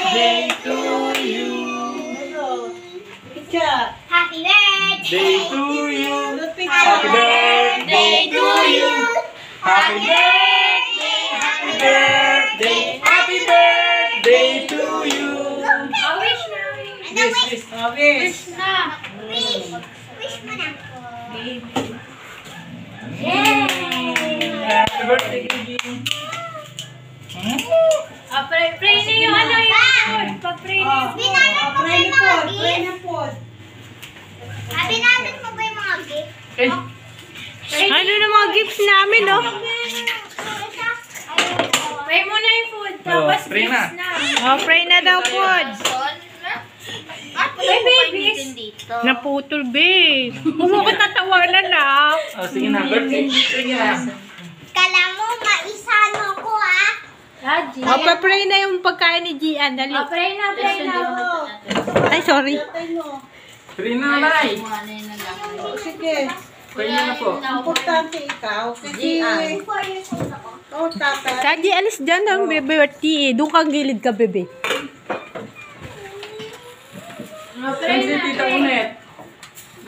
birthday to you. Happy birthday Day to you. Happy birthday to you. Happy birthday. Happy birthday. Happy birthday to you. Wish na. Wish. Wish na. Wish mo na. Happy birthday, Gigi. Pray na yung ano yung food. Pa-pray na yung food. Binalot mo ba yung mga gift? Binalot mo ba yung mga gift? Ano na mga gifts namin, oh? Pray mo na yung food. Tapos pray na. gifts na. Oh, pray na daw, Pod. May babies. Naputol, babe. Huwag mo ko tatawanan, ah. Oh, sige na, birthday. Sige na. Kala mo, maisano ko ah. Haji. Oh, pa-pray na yung pagkain ni Gian. Dali. Pray na, pray na. Ay, sorry. Pray na, Nay. Sige, Pray na po. importante ikaw. Kasi, 4 years old ako. oh, tatay, Kaji, alis dyan ang birthday, eh. Doon kang gilid ka, bebe. Saan si Tita Unet?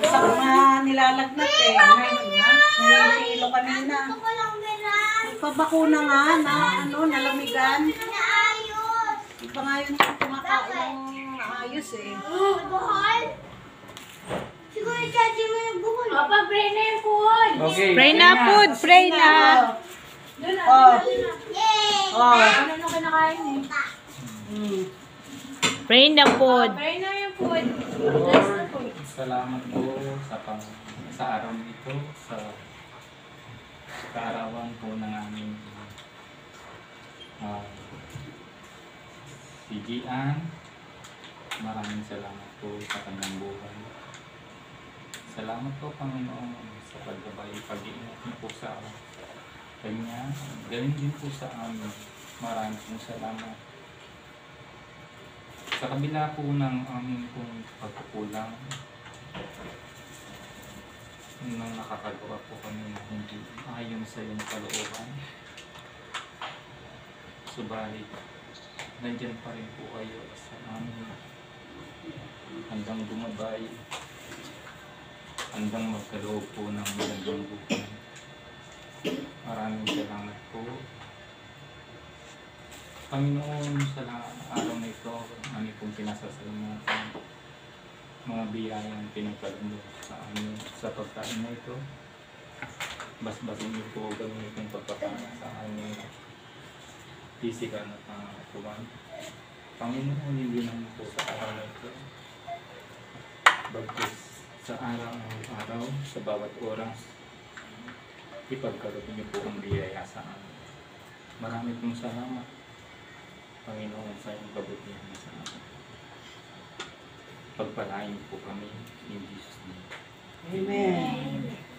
sa mga nilalagnat eh. Ngayon na, nahihilo kanina. Gusto ko lang meron. Pabakuna nga na, nalamigan. Naayos. Di pa nga yun kumakain ng maayos eh. Buhol? Siguro charging mo yung buhol. Pray na yung food. Okay. Pray na, Pod. Pray na. Oh, Yay! oh. Ano na kinakain eh? Pray na, Pod. Pray na yung food. Lord, salamat po sa araw nito, sa kaarawan po ng aming si Gian. Maraming salamat po sa kanyang buhay. Salamat po, Panginoon, sa paggabay, pag-iingat niyo po sa kanya. Galing din po sa amin. Maraming pong salamat. Sa kabila po ng aming pong pagkukulang, nung nakakagawa po kami na hindi ayon sa iyong kalooban, subalit nandyan pa rin po kayo sa amin, handang gumabay, handang magkaloob po ng magandang buhay. Maraming salamat po, Panginoon, sa araw na ito. Ano pong pinasasalamatan, mga biyayang pinagkaloob sa amin sa pagkain na ito. Basbasin niyo po gamitin pagpapala sa aming physical na pangatuan. Panginoon, hindi naman po sa araw na ito, bagkus sa araw-araw, sa bawat oras, ipagkaloob niyo po ang biyaya sa amin. Marami pong salamat, Panginoon, sa iyong kabutihan sa amin. Pagpalain po kami in Jesus' name. Amen.